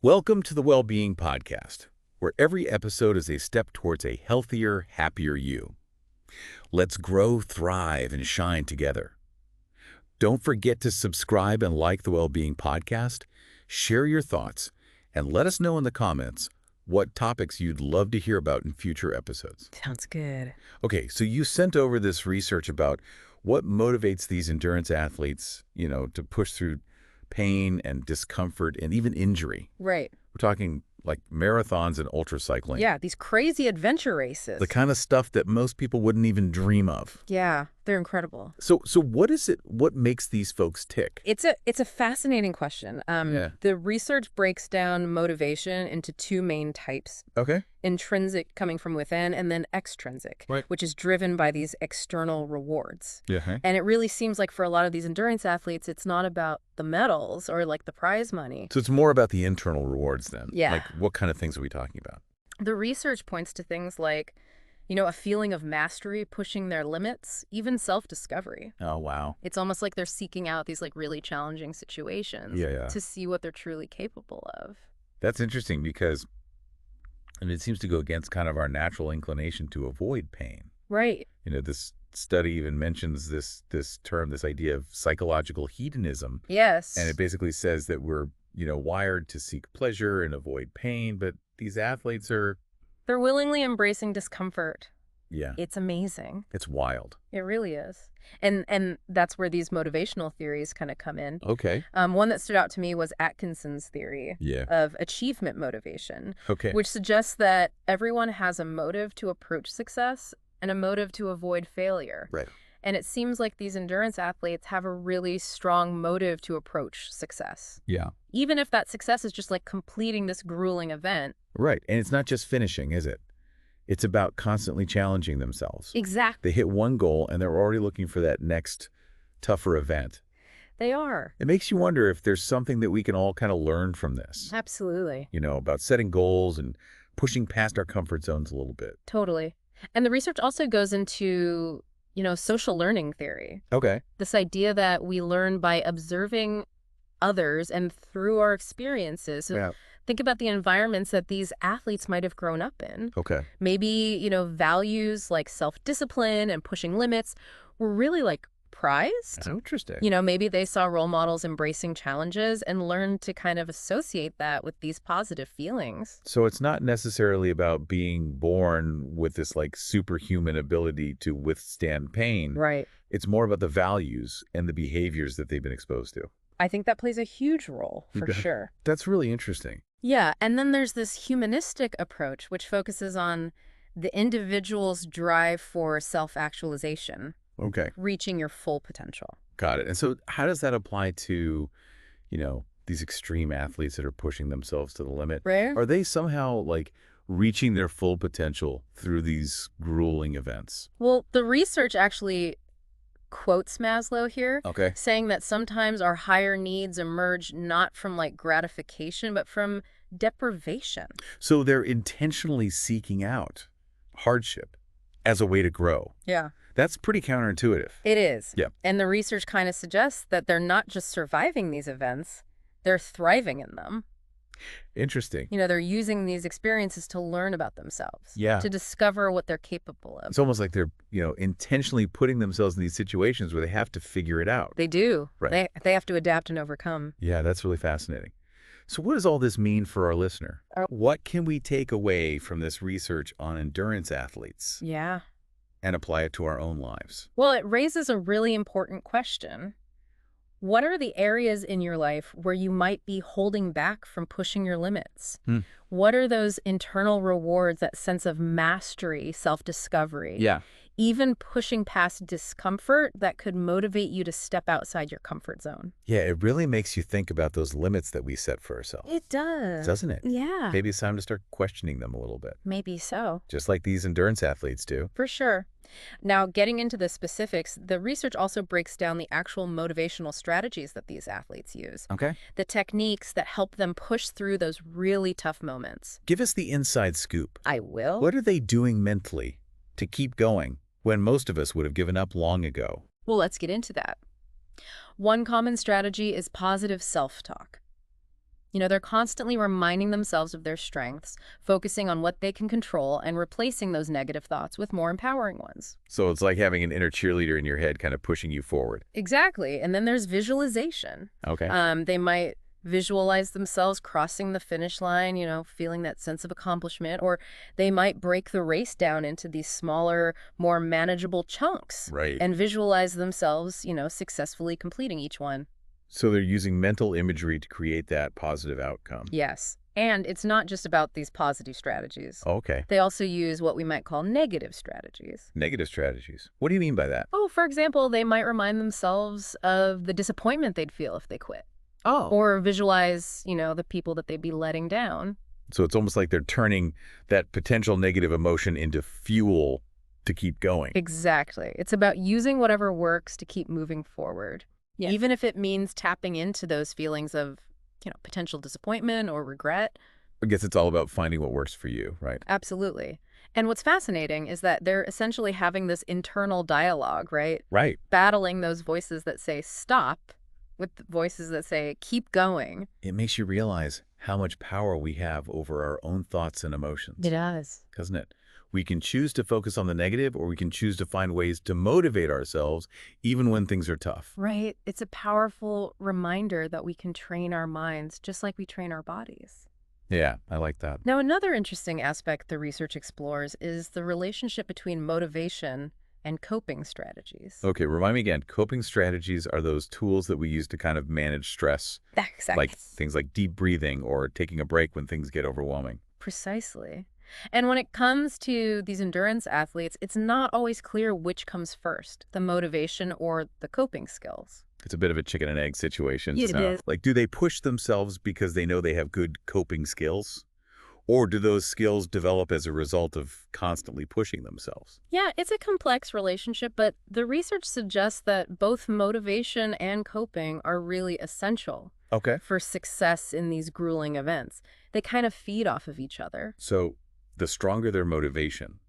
Welcome to the Wellbeing Podcast, where every episode is a step towards a healthier, happier you. Let's grow, thrive, and shine together. Don't forget to subscribe and like the Wellbeing Podcast, share your thoughts, and let us know in the comments what topics you'd love to hear about in future episodes. Sounds good. Okay, so you sent over this research about what motivates these endurance athletes, to push through pain and discomfort and even injury. Right. We're talking like marathons and ultra cycling. Yeah, these crazy adventure races. The kind of stuff that most people wouldn't even dream of. Yeah, they're incredible. So what is it? What makes these folks tick? It's a fascinating question. The research breaks down motivation into two main types. Okay. Intrinsic, coming from within, and then extrinsic, Right. which is driven by these external rewards. Yeah. And it really seems like for a lot of these endurance athletes, it's not about the medals or like the prize money. So it's more about the internal rewards then. Yeah. Like what kind of things are we talking about? The research points to things like, a feeling of mastery, pushing their limits, even self-discovery. Oh, wow. It's almost like they're seeking out these like really challenging situations to see what they're truly capable of. That's interesting because it seems to go against kind of our natural inclination to avoid pain. Right. This study even mentions this term, this idea of psychological hedonism. Yes. And it basically says that we're, wired to seek pleasure and avoid pain, but these athletes they're willingly embracing discomfort. Yeah. It's amazing. It's wild. It really is. And that's where these motivational theories kind of come in. Okay. One that stood out to me was Atkinson's theory Yeah. of achievement motivation, Okay. which suggests that everyone has a motive to approach success and a motive to avoid failure. Right. And it seems like these endurance athletes have a really strong motive to approach success. Yeah. Even if that success is just like completing this grueling event. Right. And it's not just finishing, is it? It's about constantly challenging themselves. Exactly. They hit one goal and they're already looking for that next tougher event. They are. It makes you wonder if there's something that we can all kind of learn from this. Absolutely. About setting goals and pushing past our comfort zones a little bit. Totally. And the research also goes into, social learning theory. Okay. This idea that we learn by observing others and through our experiences. So Yeah. think about the environments that these athletes might have grown up in. Okay. Maybe, values like self-discipline and pushing limits were really like prized. That's interesting. Maybe they saw role models embracing challenges and learned to kind of associate that with these positive feelings. So it's not necessarily about being born with this like superhuman ability to withstand pain. Right. It's more about the values and the behaviors that they've been exposed to. I think that plays a huge role, for Okay. sure. That's really interesting. Yeah, and then there's this humanistic approach, which focuses on the individual's drive for self-actualization, Okay. reaching your full potential. Got it. And so how does that apply to, these extreme athletes that are pushing themselves to the limit? Right? Are they somehow like reaching their full potential through these grueling events? Well, the research actually quotes Maslow here, Okay. saying that sometimes our higher needs emerge not from like gratification, but from deprivation. So they're intentionally seeking out hardship as a way to grow. Yeah. That's pretty counterintuitive. It is. Yeah. And the research kind of suggests that they're not just surviving these events, they're thriving in them. Interesting. They're using these experiences to learn about themselves. Yeah. To discover what they're capable of. It's almost like they're, intentionally putting themselves in these situations where they have to figure it out. They do. Right. They have to adapt and overcome. Yeah, that's really fascinating. So what does all this mean for our listener? What can we take away from this research on endurance athletes Yeah. and apply it to our own lives? Well, it raises a really important question. What are the areas in your life where you might be holding back from pushing your limits? What are those internal rewards, that sense of mastery, self-discovery? Yeah. Even pushing past discomfort that could motivate you to step outside your comfort zone. Yeah, it really makes you think about those limits that we set for ourselves. It does. Doesn't it? Yeah. Maybe it's time to start questioning them a little bit, Maybe so. just like these endurance athletes do. For sure. Now, getting into the specifics, the research also breaks down the actual motivational strategies that these athletes use. Okay. The techniques that help them push through those really tough moments. Give us the inside scoop. I will. What are they doing mentally to keep going when most of us would have given up long ago? Well, let's get into that. One common strategy is positive self-talk. They're constantly reminding themselves of their strengths, focusing on what they can control, and replacing those negative thoughts with more empowering ones. So it's like having an inner cheerleader in your head kind of pushing you forward. Exactly. And then there's visualization. Okay. They might visualize themselves crossing the finish line, feeling that sense of accomplishment, or they might break the race down into these smaller, more manageable chunks Right. and visualize themselves, successfully completing each one. So they're using mental imagery to create that positive outcome. Yes. And it's not just about these positive strategies. Okay. They also use what we might call negative strategies. Negative strategies. What do you mean by that? Oh, for example, they might remind themselves of the disappointment they'd feel if they quit. Oh. Or visualize, the people that they'd be letting down. So it's almost like they're turning that potential negative emotion into fuel to keep going. Exactly. It's about using whatever works to keep moving forward. Yeah. Even if it means tapping into those feelings of, potential disappointment or regret. I guess it's all about finding what works for you, right? Absolutely. And what's fascinating is that they're essentially having this internal dialogue, right? Right. Battling those voices that say stop with the voices that say keep going. It makes you realize how much power we have over our own thoughts and emotions. It does. Doesn't it? We can choose to focus on the negative, or we can choose to find ways to motivate ourselves even when things are tough. Right. It's a powerful reminder that we can train our minds just like we train our bodies. Yeah, I like that. Now, another interesting aspect the research explores is the relationship between motivation and coping strategies. Okay, remind me again. Coping strategies are those tools that we use to kind of manage stress, Exactly. like things like deep breathing or taking a break when things get overwhelming. Precisely. And when it comes to these endurance athletes, it's not always clear which comes first, the motivation or the coping skills. It's a bit of a chicken and egg situation. It is. Like, do they push themselves because they know they have good coping skills? Or do those skills develop as a result of constantly pushing themselves? Yeah, it's a complex relationship, but the research suggests that both motivation and coping are really essential Okay. for success in these grueling events. They kind of feed off of each other. So the stronger their motivation,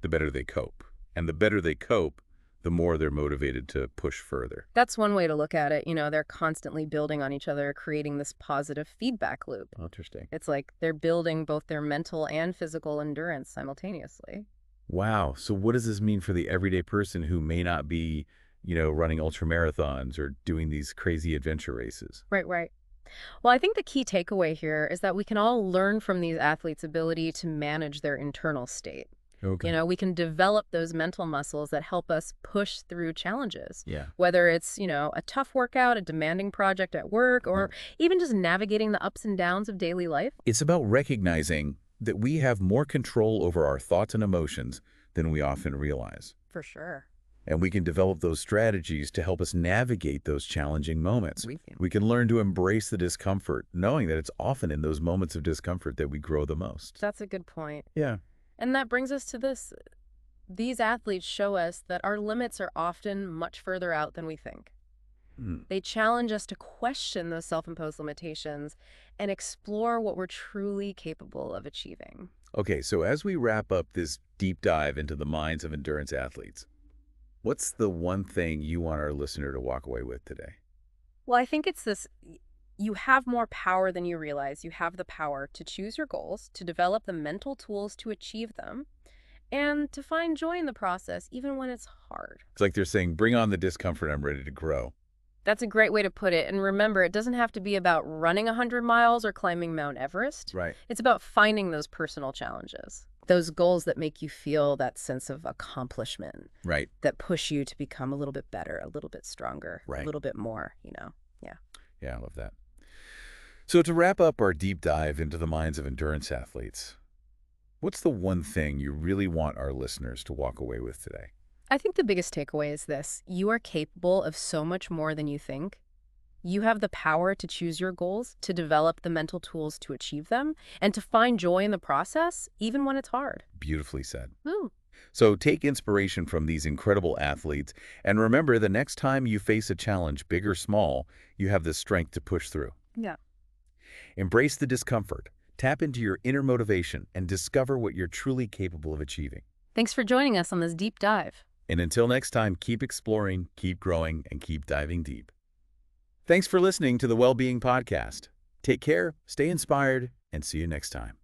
the better they cope. And the better they cope, the more they're motivated to push further. That's one way to look at it. They're constantly building on each other, creating this positive feedback loop. Interesting. It's like they're building both their mental and physical endurance simultaneously. Wow. So what does this mean for the everyday person who may not be, running ultra marathons or doing these crazy adventure races? Right. Well, I think the key takeaway here is that we can all learn from these athletes' ability to manage their internal state. Okay. We can develop those mental muscles that help us push through challenges. Yeah. Whether it's, a tough workout, a demanding project at work, or even just navigating the ups and downs of daily life. It's about recognizing that we have more control over our thoughts and emotions than we often realize. For sure. And we can develop those strategies to help us navigate those challenging moments. We can learn to embrace the discomfort, knowing that it's often in those moments of discomfort that we grow the most. That's a good point. Yeah. And that brings us to this. These athletes show us that our limits are often much further out than we think. They challenge us to question those self-imposed limitations and explore what we're truly capable of achieving. Okay, so as we wrap up this deep dive into the minds of endurance athletes, what's the one thing you want our listener to walk away with today? Well, I think it's this. You have more power than you realize. You have the power to choose your goals, to develop the mental tools to achieve them, and to find joy in the process, even when it's hard. It's like they're saying, bring on the discomfort, I'm ready to grow. That's a great way to put it. And remember, it doesn't have to be about running 100 miles or climbing Mount Everest. Right. It's about finding those personal challenges, those goals that make you feel that sense of accomplishment, Right. that push you to become a little bit better, a little bit stronger, Right. a little bit more, Yeah, I love that. So to wrap up our deep dive into the minds of endurance athletes, what's the one thing you really want our listeners to walk away with today? I think the biggest takeaway is this. You are capable of so much more than you think. You have the power to choose your goals, to develop the mental tools to achieve them, and to find joy in the process, even when it's hard. Beautifully said. Ooh. So take inspiration from these incredible athletes, and remember, the next time you face a challenge, big or small, you have the strength to push through. Yeah. Embrace the discomfort, tap into your inner motivation, and discover what you're truly capable of achieving. Thanks for joining us on this deep dive. And until next time, keep exploring, keep growing, and keep diving deep. Thanks for listening to the Wellbeing Podcast. Take care, stay inspired, and see you next time.